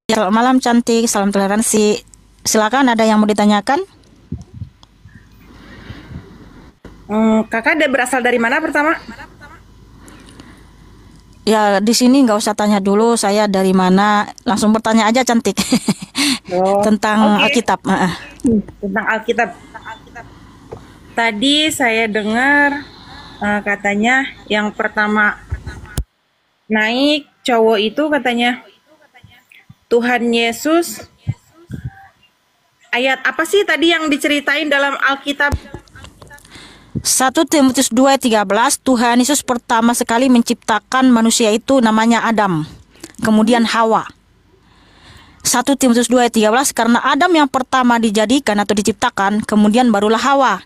Selamat malam cantik, salam toleransi. Silakan ada yang mau ditanyakan? Kakak berasal dari mana pertama? Ya di sini nggak usah tanya dulu saya dari mana, langsung bertanya aja cantik. Oh, Tentang oke. Alkitab. Tentang Alkitab. Tadi saya dengar katanya yang pertama naik cowok itu katanya Tuhan Yesus. Ayat apa sih tadi yang diceritain dalam Alkitab? 1 Timotius 2:13, Tuhan Yesus pertama sekali menciptakan manusia itu namanya Adam, kemudian Hawa. 1 Timotius 2:13, karena Adam yang pertama dijadikan atau diciptakan, kemudian barulah Hawa.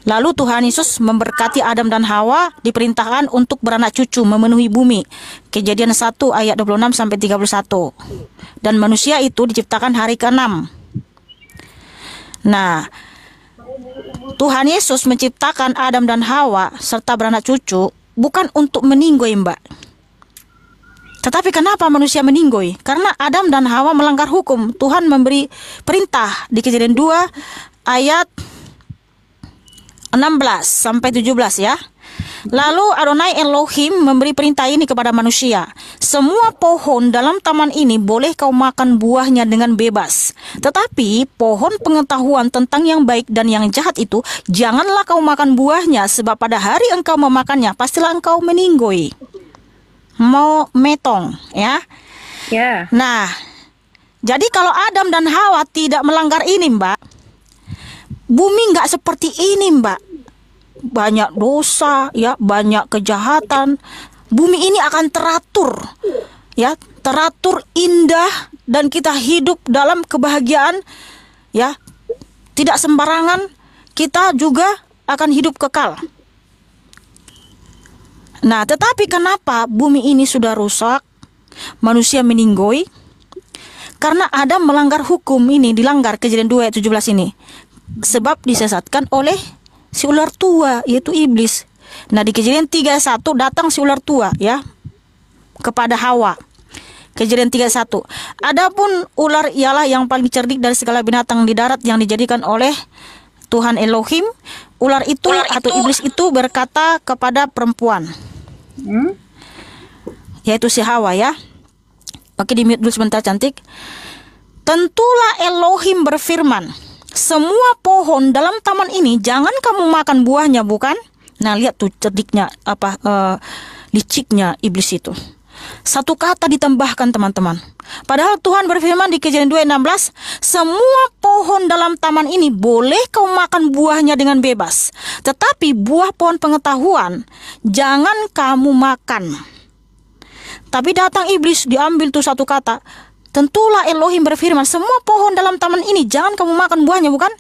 Lalu Tuhan Yesus memberkati Adam dan Hawa, diperintahkan untuk beranak cucu, memenuhi bumi. Kejadian 1 ayat 26 sampai 31. Dan manusia itu diciptakan hari ke-6. Nah, Tuhan Yesus menciptakan Adam dan Hawa serta beranak cucu bukan untuk meninggoy, Mbak. Tetapi kenapa manusia meninggoy? Karena Adam dan Hawa melanggar hukum. Tuhan memberi perintah di Kejadian 2 ayat 16 sampai 17 ya. Lalu Adonai Elohim memberi perintah ini kepada manusia. Semua pohon dalam taman ini boleh kau makan buahnya dengan bebas. Tetapi pohon pengetahuan tentang yang baik dan yang jahat itu, janganlah kau makan buahnya, sebab pada hari engkau memakannya, pastilah engkau meninggoy. Mau metong ya. Ya, Nah, jadi kalau Adam dan Hawa tidak melanggar ini, Mbak, bumi nggak seperti ini, Mbak. Banyak dosa, ya, banyak kejahatan. Bumi ini akan teratur, ya, teratur indah, dan kita hidup dalam kebahagiaan, ya, tidak sembarangan. Kita juga akan hidup kekal. Nah, tetapi kenapa bumi ini sudah rusak? Manusia meninggoy karena Adam melanggar hukum ini, dilanggar Kejadian 2 ayat 17 ini. Sebab disesatkan oleh si ular tua, yaitu iblis. Nah, di Kejadian 3:1 datang si ular tua ya kepada Hawa. Kejadian 3:1. Adapun ular ialah yang paling cerdik dari segala binatang di darat yang dijadikan oleh Tuhan Elohim. Ular itu atau iblis itu berkata kepada perempuan, yaitu si Hawa ya. Oke, di mute dulu sebentar cantik. Tentulah Elohim berfirman, semua pohon dalam taman ini jangan kamu makan buahnya, bukan? Nah, lihat tuh cerdiknya, liciknya iblis itu. Satu kata ditambahkan, teman-teman. Padahal Tuhan berfirman di Kejadian 2:16, semua pohon dalam taman ini boleh kau makan buahnya dengan bebas. Tetapi buah pohon pengetahuan jangan kamu makan. Tapi datang iblis, diambil tuh satu kata. Tentulah Elohim berfirman, semua pohon dalam taman ini jangan kamu makan buahnya, bukan?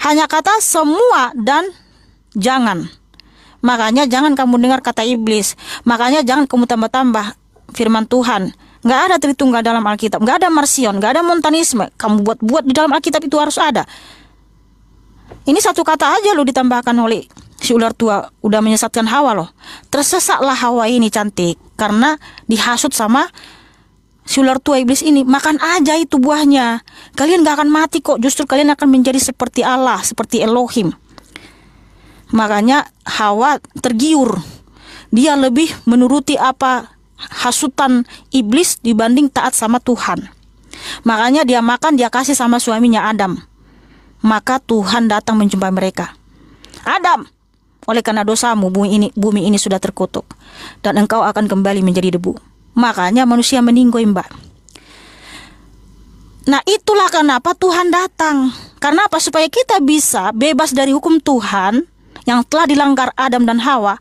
Hanya kata semua dan jangan. Makanya jangan kamu dengar kata iblis. Makanya jangan kamu tambah-tambah firman Tuhan. Nggak ada Tritunggal dalam Alkitab. Nggak ada Marsion, nggak ada Montanisme. Kamu buat-buat di dalam Alkitab itu harus ada. Ini satu kata aja loh ditambahkan oleh si ular tua, udah menyesatkan Hawa loh. Tersesatlah Hawa ini cantik karena dihasut sama si ular tua iblis ini. Makan aja itu buahnya, kalian gak akan mati kok, justru kalian akan menjadi seperti Allah, seperti Elohim. Makanya Hawa tergiur, dia lebih menuruti apa hasutan iblis dibanding taat sama Tuhan. Makanya dia makan, dia kasih sama suaminya Adam. Maka Tuhan datang menjumpai mereka. Adam, oleh karena dosamu bumi ini sudah terkutuk, dan engkau akan kembali menjadi debu. Makanya manusia meninggoy, Mbak. Nah, itulah kenapa Tuhan datang. Karena apa? Supaya kita bisa bebas dari hukum Tuhan yang telah dilanggar Adam dan Hawa.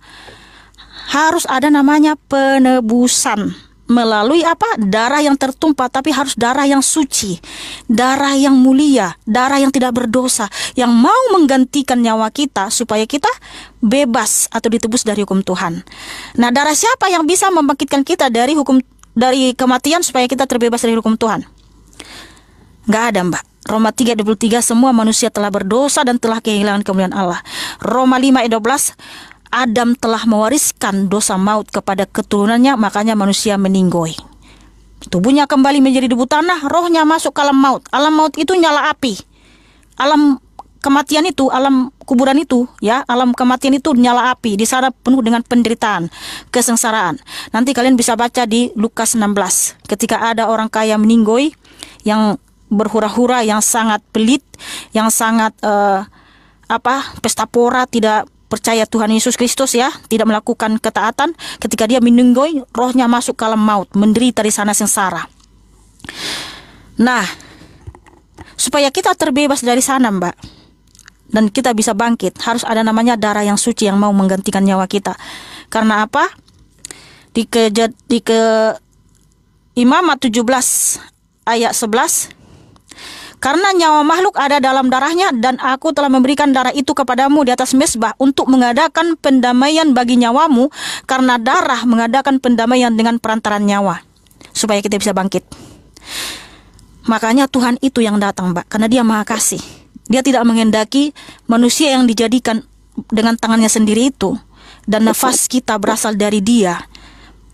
Harus ada namanya penebusan. Melalui apa? Darah yang tertumpah, tapi harus darah yang suci, darah yang mulia, darah yang tidak berdosa, yang mau menggantikan nyawa kita supaya kita bebas atau ditebus dari hukum Tuhan. Nah, darah siapa yang bisa membangkitkan kita dari kematian supaya kita terbebas dari hukum Tuhan? Nggak ada, Mbak. Roma 3:23, semua manusia telah berdosa dan telah kehilangan kemuliaan Allah. Roma 5:12, Adam telah mewariskan dosa maut kepada keturunannya, makanya manusia meninggoy. Tubuhnya kembali menjadi debu tanah, rohnya masuk ke alam maut. Alam maut itu nyala api. Alam kematian itu, alam kuburan itu, ya, alam kematian itu nyala api. Di sana penuh dengan penderitaan, kesengsaraan. Nanti kalian bisa baca di Lukas 16. Ketika ada orang kaya meninggoy yang berhura-hura, yang sangat pelit, yang sangat pesta pora, tidak percaya Tuhan Yesus Kristus, ya, tidak melakukan ketaatan. Ketika dia meninggoy, rohnya masuk ke alam maut, menderita di sana sengsara. Nah, supaya kita terbebas dari sana, Mbak, dan kita bisa bangkit, harus ada namanya darah yang suci yang mau menggantikan nyawa kita. Karena apa? Di Imamat 17 ayat 11, karena nyawa makhluk ada dalam darahnya, dan aku telah memberikan darah itu kepadamu di atas mezbah untuk mengadakan pendamaian bagi nyawamu, karena darah mengadakan pendamaian dengan perantaran nyawa, supaya kita bisa bangkit. Makanya Tuhan itu yang datang, Mbak, karena Dia Maha Kasih. Dia tidak menghendaki manusia yang dijadikan dengan tangannya sendiri itu, dan nafas kita berasal dari Dia,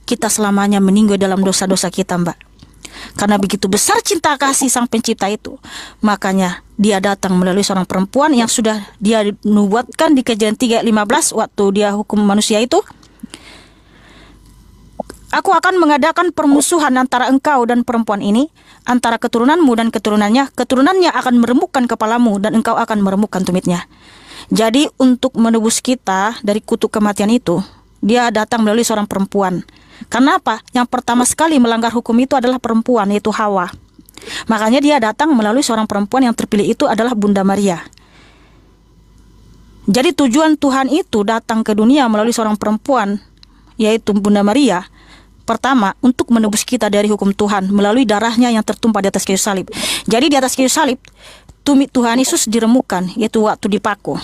kita selamanya meninggal dalam dosa-dosa kita, Mbak. Karena begitu besar cinta kasih Sang Pencipta itu, makanya Dia datang melalui seorang perempuan yang sudah Dia nubuatkan di Kejadian 3:15 waktu Dia hukum manusia itu. Aku akan mengadakan permusuhan antara engkau dan perempuan ini, antara keturunanmu dan keturunannya. Keturunannya akan meremukkan kepalamu, dan engkau akan meremukkan tumitnya. Jadi untuk menebus kita dari kutuk kematian itu, Dia datang melalui seorang perempuan. Karena apa? Yang pertama sekali melanggar hukum itu adalah perempuan, yaitu Hawa. Makanya Dia datang melalui seorang perempuan yang terpilih itu adalah Bunda Maria. Jadi tujuan Tuhan itu datang ke dunia melalui seorang perempuan, yaitu Bunda Maria. Pertama, untuk menebus kita dari hukum Tuhan melalui darahnya yang tertumpah di atas kayu salib. Jadi di atas kayu salib, tumit Tuhan Yesus diremukkan, yaitu waktu dipaku.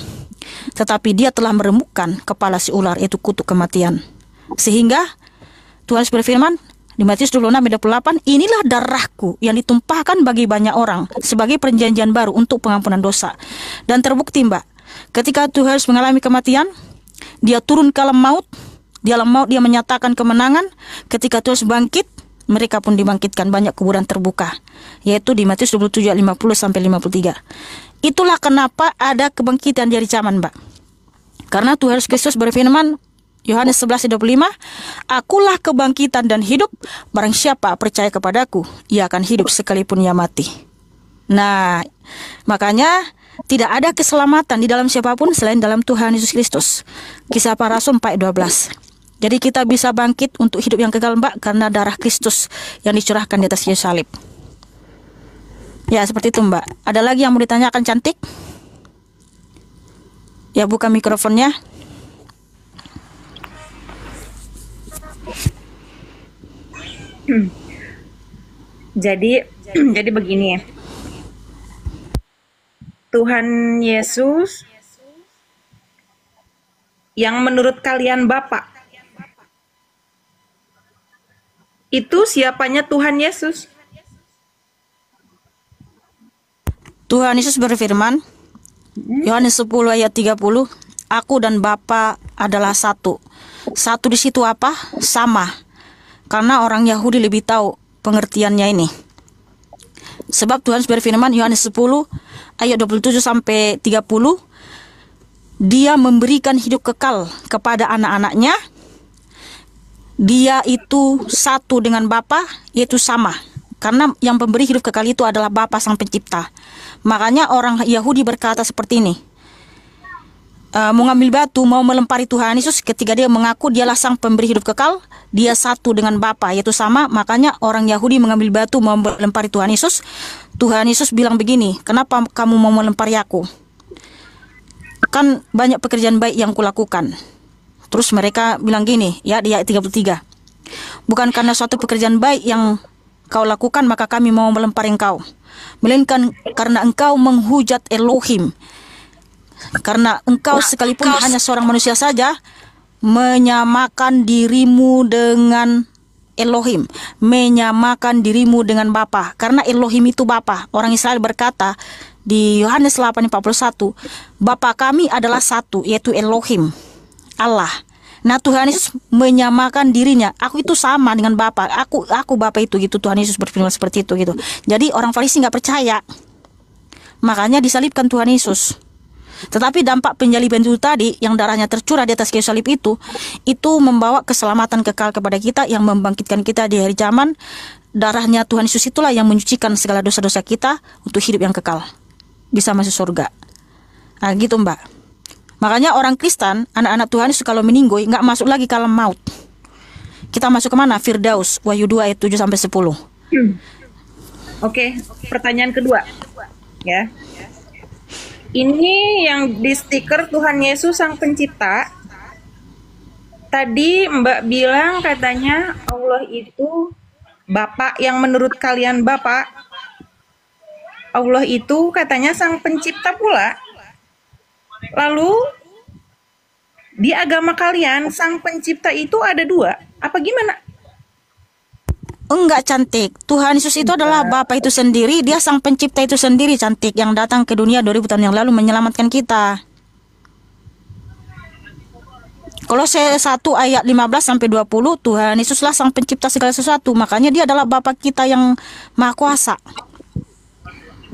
Tetapi Dia telah meremukkan kepala si ular, yaitu kutuk kematian. Sehingga Tuhan berfirman di Matius 26:28, inilah darahku yang ditumpahkan bagi banyak orang sebagai perjanjian baru untuk pengampunan dosa. Dan terbukti, Mbak, ketika Tuhan mengalami kematian, Dia turun ke alam maut. Di alam maut Dia menyatakan kemenangan. Ketika Tuhan bangkit, mereka pun dibangkitkan, banyak kuburan terbuka, yaitu di Matius 27:50-53. Itulah kenapa ada kebangkitan dari zaman, Mbak. Karena Tuhan Kristus berfirman Yohanes 11:25, akulah kebangkitan dan hidup, barang siapa percaya kepadaku, ia akan hidup sekalipun ia mati. Nah, makanya tidak ada keselamatan di dalam siapapun selain dalam Tuhan Yesus Kristus. Kisah Para Rasul 4:12. Jadi kita bisa bangkit untuk hidup yang kekal, Mbak, karena darah Kristus yang dicurahkan di atas kayu salib. Ya, seperti itu, Mbak. Ada lagi yang mau ditanyakan, cantik? Ya, buka mikrofonnya. Jadi begini, Tuhan Yesus yang menurut kalian Bapak, itu siapanya Tuhan Yesus? Tuhan Yesus berfirman, Yohanes 10 ayat 30, aku dan Bapa adalah satu. Satu di situ apa? Sama. Karena orang Yahudi lebih tahu pengertiannya ini. Sebab Tuhan berfirman Yohanes 10 ayat 27-30, Dia memberikan hidup kekal kepada anak-anaknya. Dia itu satu dengan Bapa, yaitu sama. Karena yang memberi hidup kekal itu adalah Bapa Sang Pencipta. Makanya orang Yahudi berkata seperti ini, mengambil batu mau melempari Tuhan Yesus. Ketika dia mengaku dialah Sang Pemberi hidup kekal, Dia satu dengan Bapa, yaitu sama. Makanya orang Yahudi mengambil batu mau melempari Tuhan Yesus. Tuhan Yesus bilang begini, kenapa kamu mau melempari aku? Kan banyak pekerjaan baik yang kulakukan. Terus mereka bilang gini, ya, di ayat 33, bukan karena suatu pekerjaan baik yang kau lakukan maka kami mau melempari engkau, melainkan karena engkau menghujat Elohim. Karena engkau sekalipun hanya seorang manusia saja, menyamakan dirimu dengan Elohim, menyamakan dirimu dengan Bapa. Karena Elohim itu Bapa. Orang Israel berkata di Yohanes 8:41, Bapa kami adalah satu, yaitu Elohim, Allah. Nah, Tuhan Yesus menyamakan dirinya. Aku itu sama dengan Bapa. Aku Bapa itu gitu. Tuhan Yesus berfirman seperti itu gitu. Jadi orang Farisi nggak percaya. Makanya disalibkan Tuhan Yesus. Tetapi dampak penyaliban itu tadi, yang darahnya tercurah di atas kayu salib itu membawa keselamatan kekal kepada kita, yang membangkitkan kita di hari zaman. Darahnya Tuhan Yesus itulah yang menyucikan segala dosa-dosa kita untuk hidup yang kekal, bisa masuk surga. Nah gitu Mbak. Makanya orang Kristen, anak-anak Tuhan Yesus kalau meninggoy, nggak masuk lagi ke alam maut. Kita masuk kemana? Firdaus, Wahyu 2 ayat 7-10. Oke, pertanyaan kedua. Ya. Ini yang di stiker Tuhan Yesus Sang Pencipta. Tadi Mbak bilang katanya Allah itu Bapa, yang menurut kalian Bapa. Allah itu katanya Sang Pencipta pula. Lalu di agama kalian Sang Pencipta itu ada 2. Apa gimana? Enggak, Cantik. Tuhan Yesus itu adalah Bapa itu sendiri. Dia Sang Pencipta itu sendiri, Cantik, yang datang ke dunia 2000 tahun yang lalu menyelamatkan kita. Kolose 1 ayat 15-20, Tuhan Yesuslah Sang Pencipta segala sesuatu. Makanya dia adalah Bapa kita yang Maha Kuasa.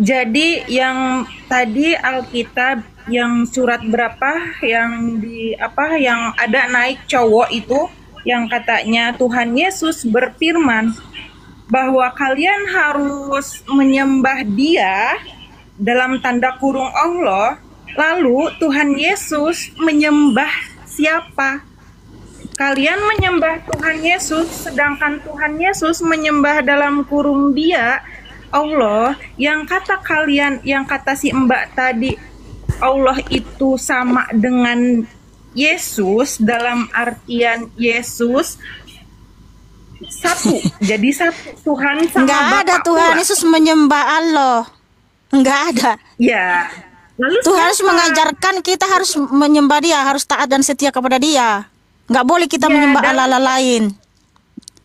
Jadi yang tadi Alkitab yang surat berapa yang yang ada naik cowok itu, yang katanya Tuhan Yesus berfirman bahwa kalian harus menyembah Dia dalam tanda kurung Allah. Lalu Tuhan Yesus menyembah siapa? Kalian menyembah Tuhan Yesus, sedangkan Tuhan Yesus menyembah dalam kurung Dia Allah. Yang kata kalian, yang kata si Mbak tadi, Allah itu sama dengan Yesus, dalam artian Yesus satu, jadi satu Tuhan sama Enggak Bapa ada Tuhan pula. Yesus menyembah Allah. Enggak ada. Ya. Lalu Tuhan harus siapa? mengajarkan kita harus menyembah Dia, harus taat dan setia kepada Dia. Enggak boleh kita Ya, menyembah Allah lain.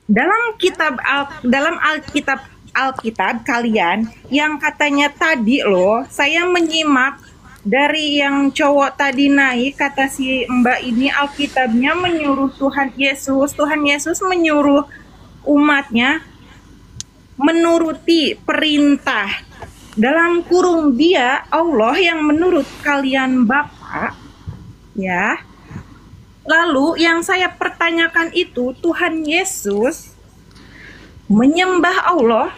Dalam Alkitab kalian yang katanya tadi loh, saya menyimak dari yang cowok tadi naik, kata si Mbak ini Alkitabnya menyuruh Tuhan Yesus menyuruh umatnya menuruti perintah dalam kurung Dia Allah yang menurut kalian Bapa, ya. Lalu yang saya pertanyakan itu, Tuhan Yesus menyembah Allah.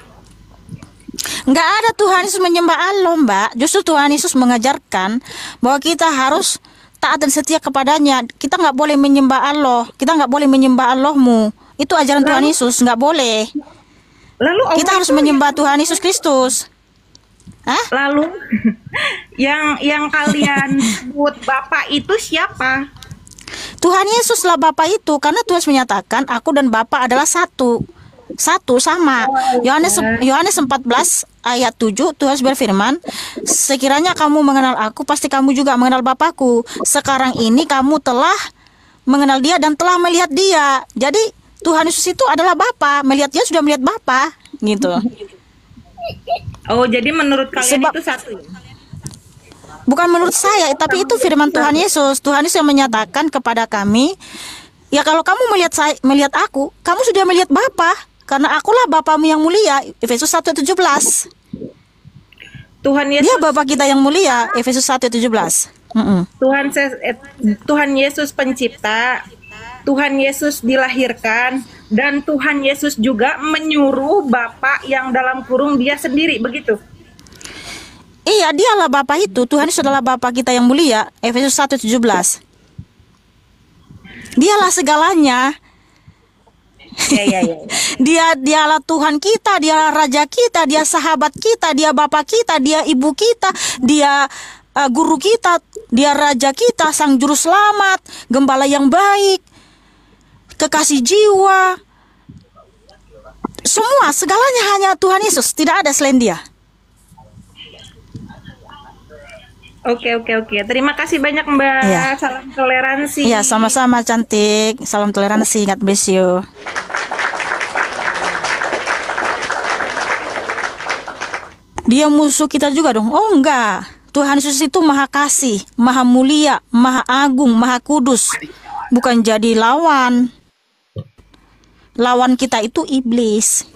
Enggak ada Tuhan Yesus menyembah Allah, Mbak. Justru Tuhan Yesus mengajarkan bahwa kita harus taat dan setia kepadanya. Kita nggak boleh menyembah Allah. Kita nggak boleh menyembah Allahmu. Itu ajaran Tuhan Yesus, nggak boleh. Lalu Allah Kita harus itu menyembah Tuhan Yesus Kristus. Hah? Lalu yang kalian sebut Bapak itu siapa? Tuhan Yesuslah Bapa itu, karena Tuhan menyatakan aku dan Bapa adalah satu sama. Yohanes 14 ayat 7, Tuhan berfirman, sekiranya kamu mengenal aku, pasti kamu juga mengenal Bapakku. Sekarang ini kamu telah mengenal Dia dan telah melihat Dia. Jadi Tuhan Yesus itu adalah Bapa, melihat Dia sudah melihat Bapa, gitu. Oh, jadi menurut kalian Sebab- itu satu. Bukan menurut saya, tapi itu firman Tuhan Yesus. Tuhan Yesus yang menyatakan kepada kami, ya kalau kamu melihat aku, kamu sudah melihat Bapa, karena akulah Bapamu yang mulia. Efesus 1:17. Tuhan Yesus, Dia Bapa kita yang mulia. Efesus 1:17. Tuhan Yesus pencipta, Tuhan Yesus dilahirkan, dan Tuhan Yesus juga menyuruh Bapa yang dalam kurung Dia sendiri, begitu. Iya, dialah Bapa itu. Tuhan Yesus adalah Bapa kita yang mulia. Efesus 1:17. Dialah segalanya. Ya. Dialah Tuhan kita, Dialah Raja kita, Dia sahabat kita, Dia Bapa kita, Dia Ibu kita, Dia guru kita, Dia Raja kita, Sang Juru Selamat, Gembala yang baik, kekasih jiwa. Semua, segalanya hanya Tuhan Yesus. Tidak ada selain Dia. Oke. Terima kasih banyak Mbak. Iya. Salam toleransi. Iya, sama-sama Cantik. Salam toleransi. God bless you. Dia musuh kita juga dong? Oh enggak. Tuhan Yesus itu maha kasih, maha mulia, maha agung, maha kudus. bukan jadi lawan. Lawan kita itu iblis.